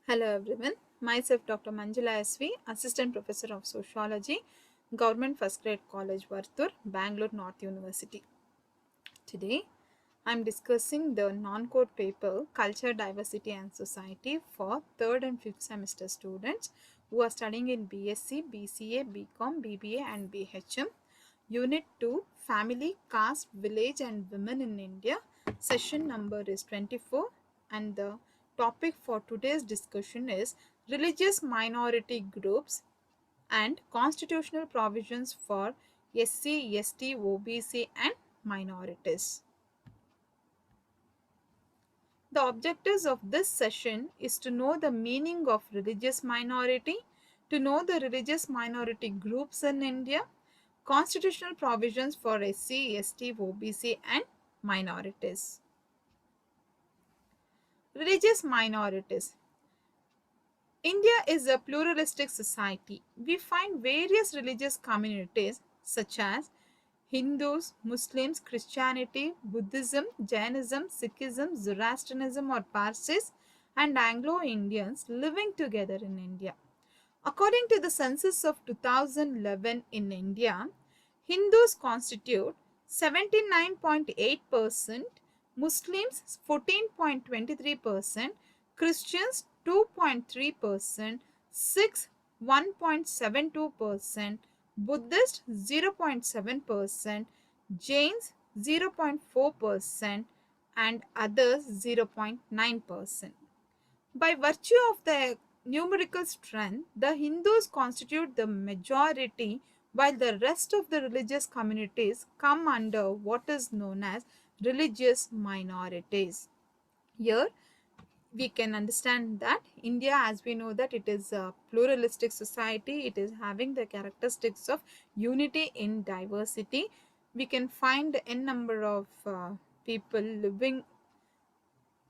Hello everyone, myself Dr. Manjula SV, Assistant Professor of Sociology, Government First Grade College, Varthur, Bangalore North University. Today, I am discussing the non-code paper Culture, Diversity and Society for 3rd and 5th semester students who are studying in BSc, BCA, BCOM, BBA and BHM. Unit 2, Family, Caste, Village and Women in India. Session number is 24 and the topic for today's discussion is religious minority groups and constitutional provisions for SC, ST, OBC and minorities. The objectives of this session is to know the meaning of religious minority, to know the religious minority groups in India, constitutional provisions for SC, ST, OBC and minorities. Religious minorities. India is a pluralistic society. We find various religious communities such as Hindus, Muslims, Christianity, Buddhism, Jainism, Sikhism, Zoroastrianism or Parsis and Anglo-Indians living together in India. According to the census of 2011 in India, Hindus constitute 79.8%, Muslims 14.23%, Christians 2.3%, Sikhs 1.72%, Buddhists 0.7%, Jains 0.4% and others 0.9%. By virtue of their numerical strength, the Hindus constitute the majority while the rest of the religious communities come under what is known as religious minorities. Here we can understand that India, as we know that it is a pluralistic society, it is having the characteristics of unity in diversity. We can find n number of people living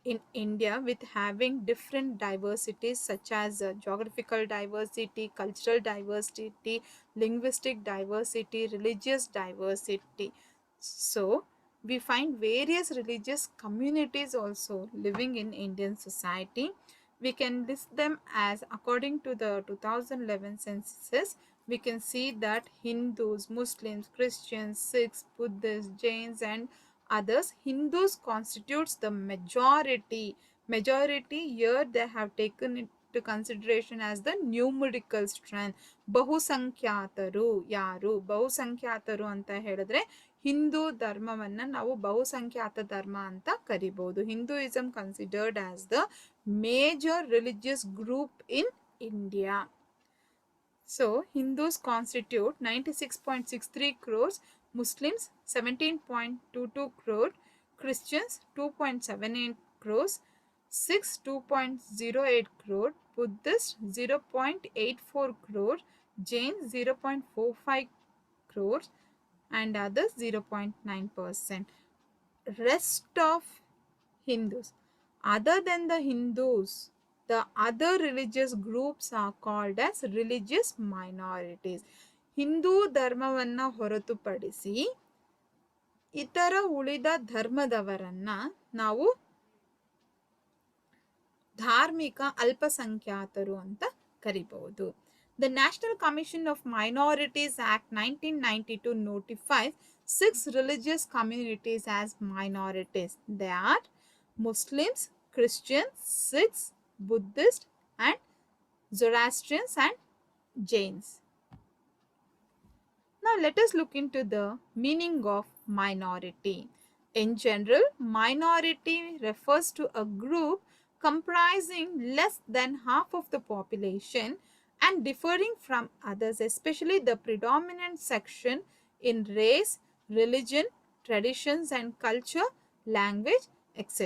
in India with having different diversities such as geographical diversity, cultural diversity, linguistic diversity, religious diversity. So, we find various religious communities also living in Indian society. We can list them as according to the 2011 census. We can see that Hindus, Muslims, Christians, Sikhs, Buddhists, Jains and others. Hindus constitutes the majority. Majority here they have taken into consideration as the numerical strength. ಬಹುಸಂಖ್ಯಾತರು ಯಾರು? ಬಹುಸಂಖ್ಯಾತರು ಅಂತ ಹೇಳಿದ್ರೆ ಹಿಂದೂ ಧರ್ಮವನ್ನ ನಾವು ಬಹುಸಂಖ್ಯಾತ ಧರ್ಮ ಅಂತ ಕರಿಬಹುದು. Hinduism considered as the major religious group in India. So, Hindus constitute 96.63 crores, Muslims 17.22 crore, Christians 2.78 crores, Sikhs 2.08 crore, Buddhists 0.84 crore, Jains 0.45 crores and others 0.9%. Rest of Hindus. Other than the Hindus, the other religious groups are called as religious minorities. Hindu ಧರ್ಮವನ್ನ ಹೊರತುಪಡಿಸಿ ಇತರ ಉಳಿದ ಧರ್ಮದವರನ್ನ ನಾವು ಧಾರ್ಮಿಕ ಅಲ್ಪಸಂಖ್ಯಾತರು ಅಂತ ಕರಿಬಹುದು. The National Commission of Minorities Act 1992 notifies 6 religious communities as minorities. They are Muslims, Christians, Sikhs, Buddhists and Zoroastrians and Jains. Now let us look into the meaning of minority. In general, minority refers to a group comprising less than half of the population and differing from others, especially the predominant section in race, religion, traditions and culture, language, etc.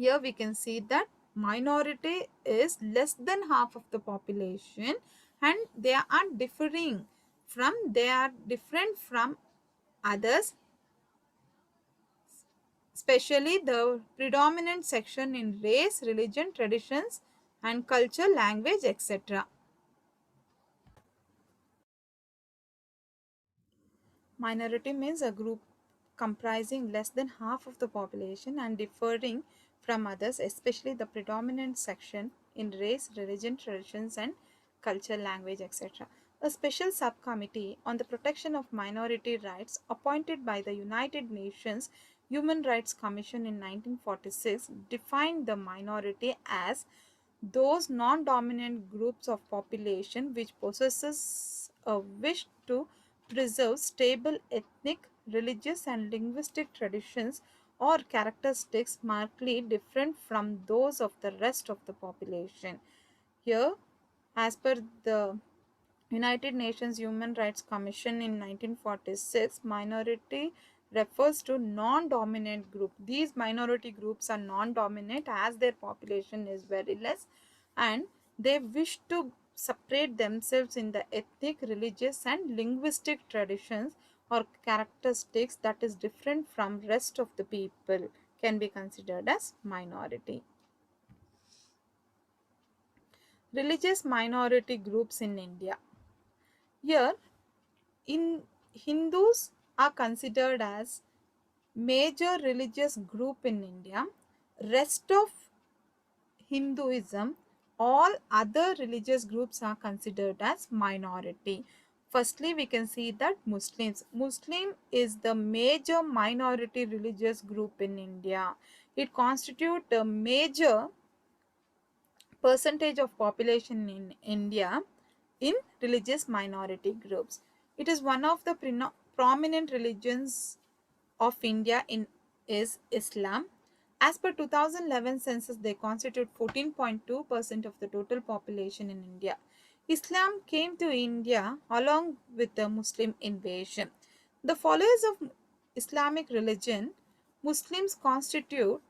Here we can see that minority is less than half of the population and they are different from others, especially the predominant section in race, religion, traditions and culture, language, etc. Minority means a group comprising less than half of the population and differing from others, especially the predominant section in race, religion, traditions, and culture, language, etc. A special subcommittee on the protection of minority rights, appointed by the United Nations Human Rights Commission in 1946, defined the minority as those non-dominant groups of population which possesses a wish to preserve stable ethnic, religious and linguistic traditions or characteristics markedly different from those of the rest of the population. Here, as per the United Nations Human Rights Commission in 1946, minority refers to non-dominant group. These minority groups are non-dominant as their population is very less, and they wish to separate themselves in the ethnic, religious and linguistic traditions or characteristics that is different from rest of the people can be considered as minority. Religious minority groups in India. Here, in Hindus are considered as major religious group in India. Rest of Hinduism, all other religious groups are considered as minority. Firstly, we can see that Muslim is the major minority religious group in India. It constitutes a major percentage of population in India in religious minority groups. It is one of the prominent religions of India in is Islam. As per 2011 census, they constitute 14.2% of the total population in India. Islam came to India along with the Muslim invasion. The followers of Islamic religion, Muslims constitute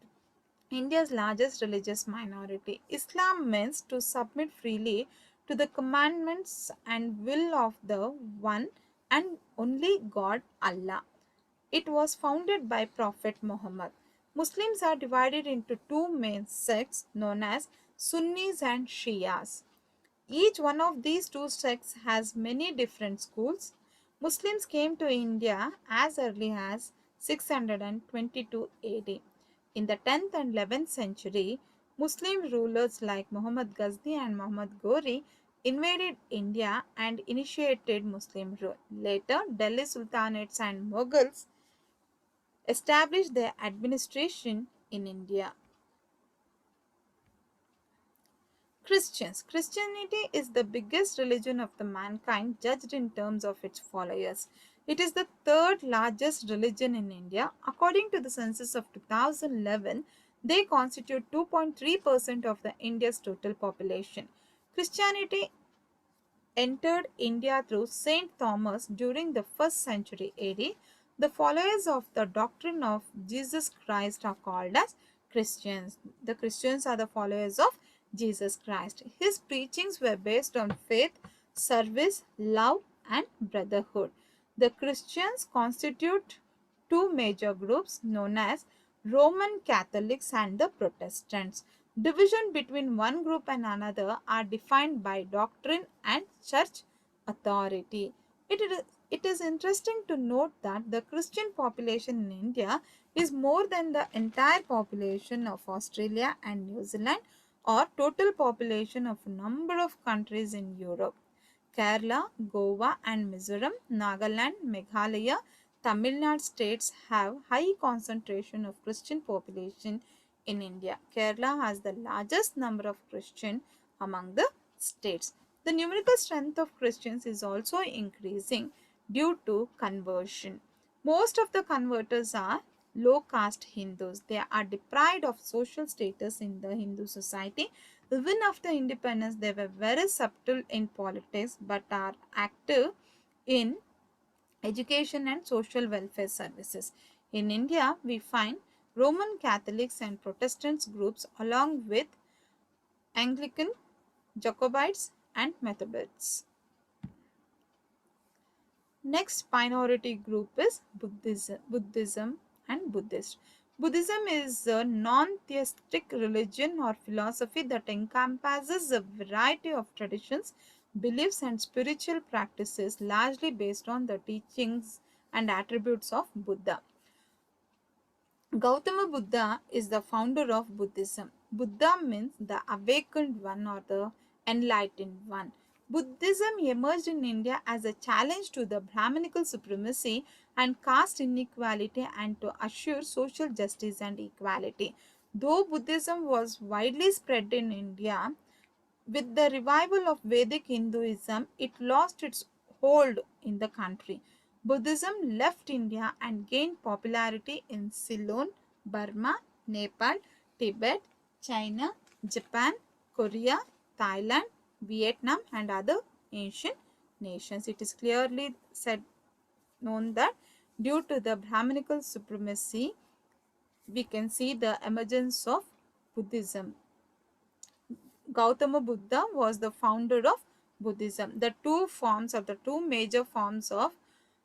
India's largest religious minority. Islam means to submit freely to the commandments and will of the one and only God, Allah. It was founded by Prophet Muhammad. Muslims are divided into two main sects known as Sunnis and Shias. Each one of these two sects has many different schools. Muslims came to India as early as 622 AD. In the 10th and 11th century, Muslim rulers like Muhammad Ghazni and Muhammad Ghori invaded India and initiated Muslim rule. Later, Delhi Sultanates and Mughals established their administration in India. Christianity is the biggest religion of the mankind judged in terms of its followers. It is the third largest religion in India. According to the census of 2011, they constitute 2.3% of the India's total population. Christianity entered India through Saint Thomas during the 1st century AD. The followers of the doctrine of Jesus Christ are called as Christians. The Christians are the followers of Jesus Christ. His preachings were based on faith, service, love, and brotherhood. The Christians constitute two major groups known as Roman Catholics and the Protestants. Division between one group and another are defined by doctrine and church authority. It is interesting to note that the Christian population in India is more than the entire population of Australia and New Zealand or total population of a number of countries in Europe. Kerala, Goa and Mizoram, Nagaland, Meghalaya, Tamil Nadu states have high concentration of Christian population in India. Kerala has the largest number of Christian among the states. The numerical strength of Christians is also increasing due to conversion. Most of the converters are low caste Hindus. They are deprived of social status in the Hindu society. Even after independence, they were very subtle in politics but are active in education and social welfare services. In India, we find Roman Catholics and Protestants groups along with Anglican, Jacobites and Methodists. Next minority group is Buddhism and Buddhist. Buddhism is a non-theistic religion or philosophy that encompasses a variety of traditions, beliefs and spiritual practices largely based on the teachings and attributes of Buddha. Gautama Buddha is the founder of Buddhism. Buddha means the awakened one or the enlightened one. Buddhism emerged in India as a challenge to the Brahminical supremacy and caste inequality and to assure social justice and equality. Though Buddhism was widely spread in India, with the revival of Vedic Hinduism, it lost its hold in the country. Buddhism left India and gained popularity in Ceylon, Burma, Nepal, Tibet, China, Japan, Korea, Thailand, Vietnam, and other ancient nations. It is clearly said known that due to the Brahminical supremacy, we can see the emergence of Buddhism. Gautama Buddha was the founder of Buddhism. The two major forms of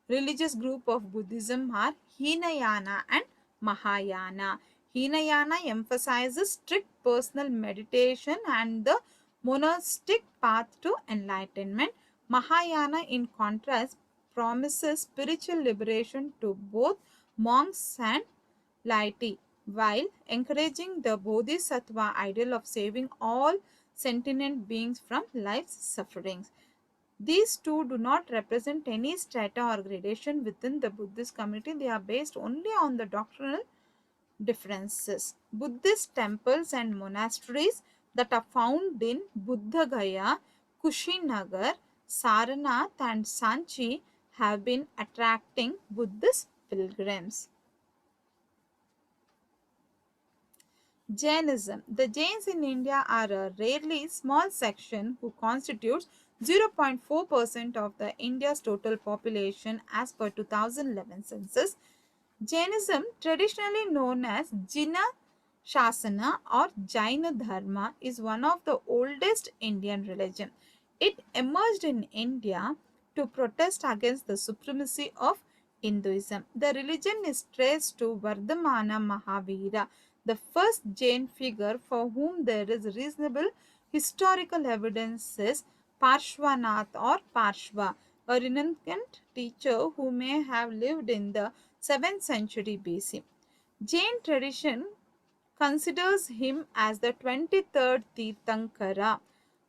religious group of Buddhism are Hinayana and Mahayana. Hinayana emphasizes strict personal meditation and the monastic path to enlightenment. Mahayana, in contrast, promises spiritual liberation to both monks and laity, while encouraging the Bodhisattva ideal of saving all sentient beings from life's sufferings. These two do not represent any strata or gradation within the Buddhist community. They are based only on the doctrinal differences. Buddhist temples and monasteries that are found in Buddha Gaya, Kushinagar, Saranath, and Sanchi have been attracting Buddhist pilgrims. Jainism. The Jains in India are a rarely small section who constitutes 0.4% of the India's total population as per 2011 census. Jainism, traditionally known as Jina Shasana or Jaina Dharma, is one of the oldest Indian religion. It emerged in India to protest against the supremacy of Hinduism. The religion is traced to Vardhamana Mahavira, the first Jain figure for whom there is reasonable historical evidence is Parshvanath or Parshva, a reluctant teacher who may have lived in the 7th century BC. Jain tradition considers him as the 23rd Tirthankara.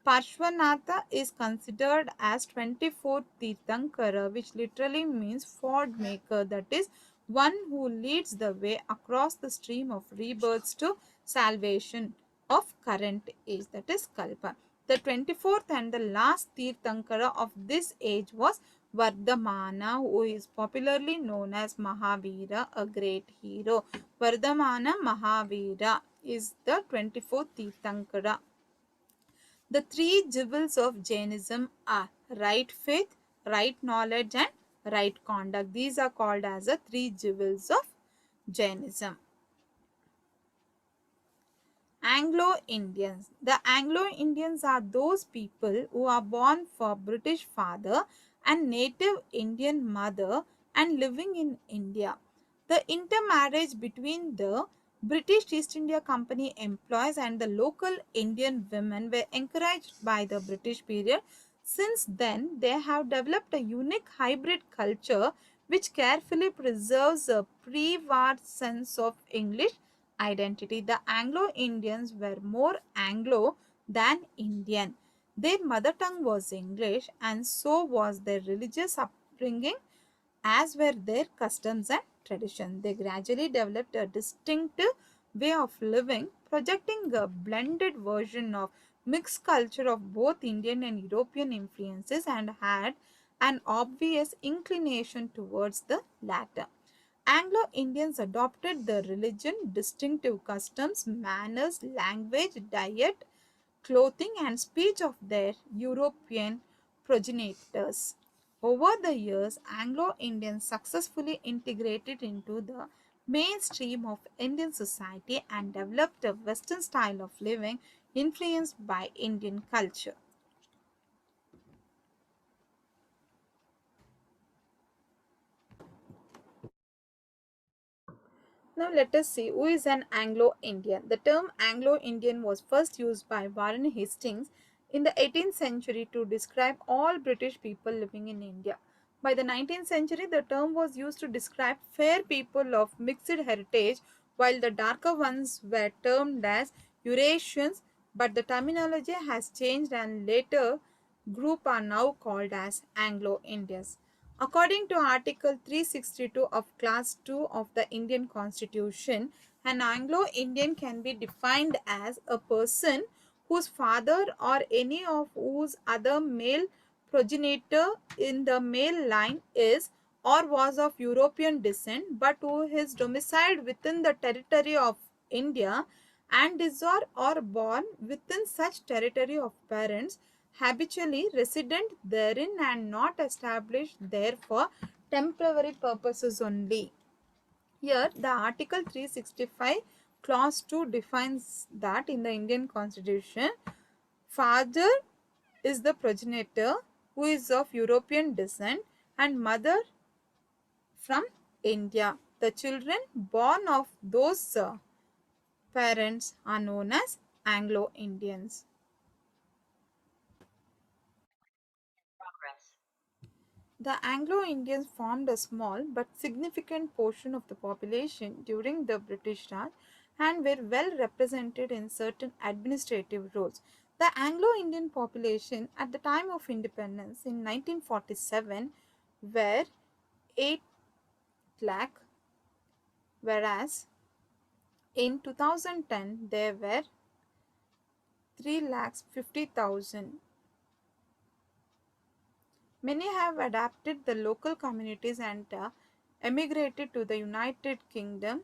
Parshvanatha is considered as 24th Tirthankara, which literally means ford maker, that is, one who leads the way across the stream of rebirths to salvation of current age, that is Kalpa. The 24th and the last Tirthankara of this age was Vardhamana, who is popularly known as Mahavira, a great hero. Vardhamana Mahavira is the 24th Tirthankara. The three jewels of Jainism are right faith, right knowledge, and right conduct. These are called as the three jewels of Jainism. Anglo-Indians. The Anglo-Indians are those people who are born for British father and native Indian mother and living in India. The intermarriage between the British East India Company employees and the local Indian women were encouraged by the British period. Since then, they have developed a unique hybrid culture which carefully preserves a pre-war sense of English identity. The Anglo-Indians were more Anglo than Indian. Their mother tongue was English and so was their religious upbringing as were their customs and traditions. They gradually developed a distinctive way of living, projecting a blended version of mixed culture of both Indian and European influences and had an obvious inclination towards the latter. Anglo-Indians adopted the religion, distinctive customs, manners, language, diet, clothing, and speech of their European progenitors. Over the years, Anglo-Indians successfully integrated into the mainstream of Indian society and developed a Western style of living influenced by Indian culture. Now let us see who is an Anglo-Indian. The term Anglo-Indian was first used by Warren Hastings in the 18th century to describe all British people living in India. By the 19th century, the term was used to describe fair people of mixed heritage while the darker ones were termed as Eurasians, but the terminology has changed and later group are now called as Anglo-Indians. According to Article 362 of Class 2 of the Indian Constitution, an Anglo-Indian can be defined as a person whose father or any of whose other male progenitor in the male line is or was of European descent, but who is domiciled within the territory of India and is or born within such territory of parents habitually resident therein and not established there for temporary purposes only. Here, the Article 365 Clause 2 defines that in the Indian Constitution, father is the progenitor who is of European descent and mother from India. The children born of those parents are known as Anglo-Indians. The Anglo-Indians formed a small but significant portion of the population during the British Raj and were well represented in certain administrative roles. The Anglo-Indian population at the time of independence in 1947 were 8 lakh, whereas in 2010 there were 3 lakhs 50,000. Many have adapted the local communities and emigrated to the United Kingdom,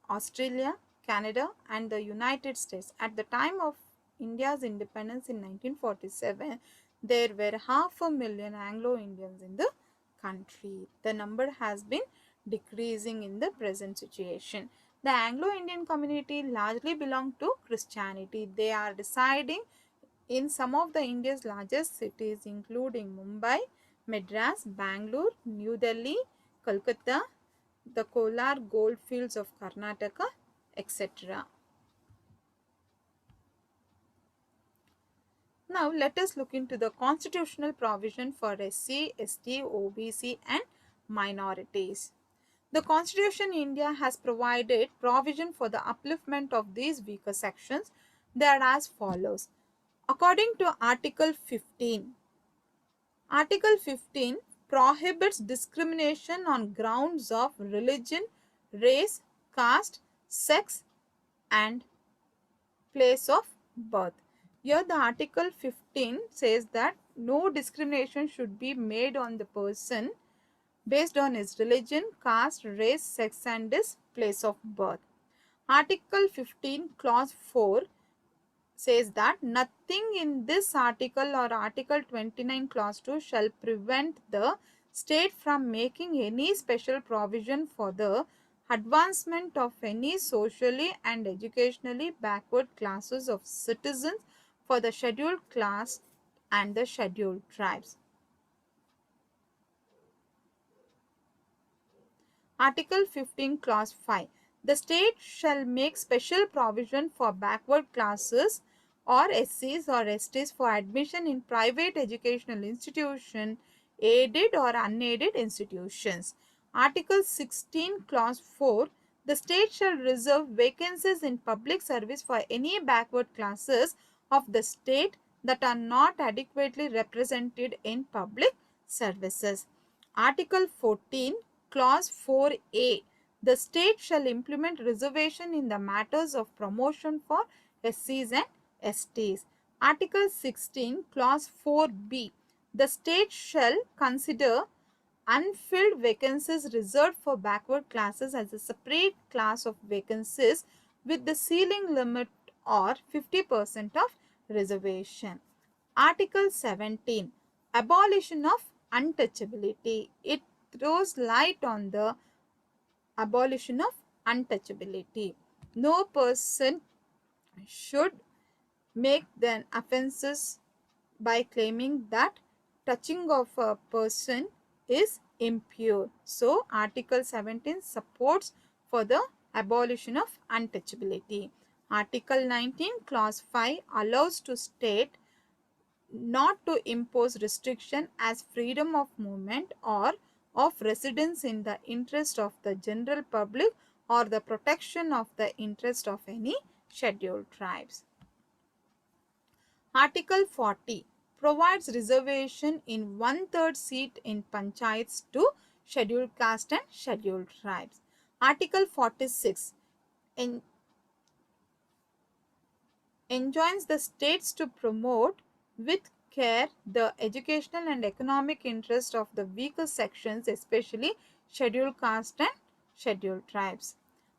Australia, Canada, and the United States. At the time of India's independence in 1947, there were 500,000 Anglo Indians in the country. The number has been decreasing in the present situation. The Anglo Indian community largely belong to Christianity. They are residing in some of the India's largest cities including Mumbai, Madras, Bangalore, New Delhi, Kolkata, the Kolar goldfields of Karnataka, etc. Now let us look into the constitutional provision for SC, ST, OBC and minorities. The Constitution in India has provided provision for the upliftment of these weaker sections. They are as follows. According to Article 15 prohibits discrimination on grounds of religion, race, caste, sex and place of birth. Here the Article 15 says that no discrimination should be made on the person based on his religion, caste, race, sex and his place of birth. Article 15 Clause 4 says that nothing in this article or Article 29 Clause 2 shall prevent the state from making any special provision for the advancement of any socially and educationally backward classes of citizens for the scheduled class and the scheduled tribes. Article 15 Clause 5. The state shall make special provision for backward classes or SCs or STs for admission in private educational institutions, aided or unaided institutions. Article 16 Clause 4. The state shall reserve vacancies in public service for any backward classes of the state that are not adequately represented in public services. Article 14 Clause 4A. The state shall implement reservation in the matters of promotion for SCs and STs. Article 16 Clause 4B. The state shall consider unfilled vacancies reserved for backward classes as a separate class of vacancies with the ceiling limit or 50% of reservation. Article 17. Abolition of untouchability. It throws light on the abolition of untouchability. No person should make the offenses by claiming that touching of a person is impure. So, Article 17 supports for the abolition of untouchability. Article 19 Clause 5 allows to state not to impose restriction as freedom of movement or of residence in the interest of the general public or the protection of the interest of any scheduled tribes. Article 40 provides reservation in one-third seat in panchayats to scheduled caste and scheduled tribes. Article 46 enjoins the states to promote with care the educational and economic interest of the weaker sections, especially scheduled caste and scheduled tribes.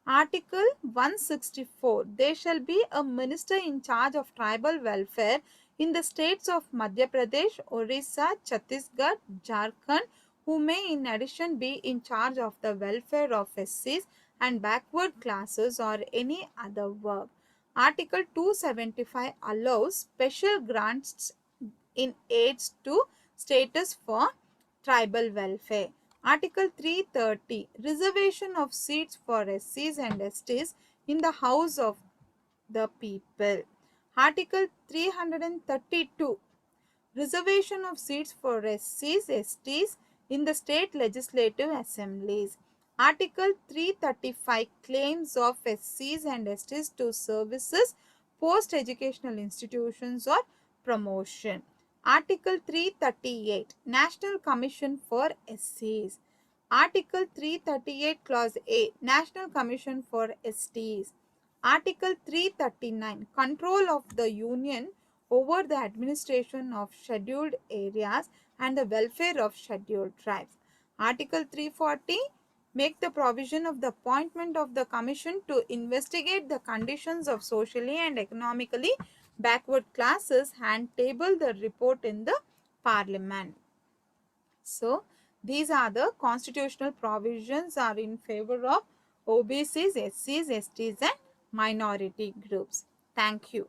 Article 164 there shall be a minister in charge of tribal welfare in the states of Madhya Pradesh, Orissa, Chhattisgarh, Jharkhand, who may in addition be in charge of the welfare of SCs and backward classes or any other work. Article 275 allows special grants in aids to status for tribal welfare. Article 330 reservation of seats for SCs and STs in the House of the People. Article 332 reservation of seats for SCs, STs in the state legislative assemblies. Article 335 claims of SCs and STs to services, post-educational institutions or promotion. Article 338 National Commission for SCs. Article 338 Clause A National Commission for STs. Article 339 Control of the Union over the administration of scheduled areas and the welfare of scheduled tribes. Article 340 make the provision of the appointment of the commission to investigate the conditions of socially and economically backward classes and table the report in the parliament. So, these are the constitutional provisions are in favor of OBCs, SCs, STs and minority groups. Thank you.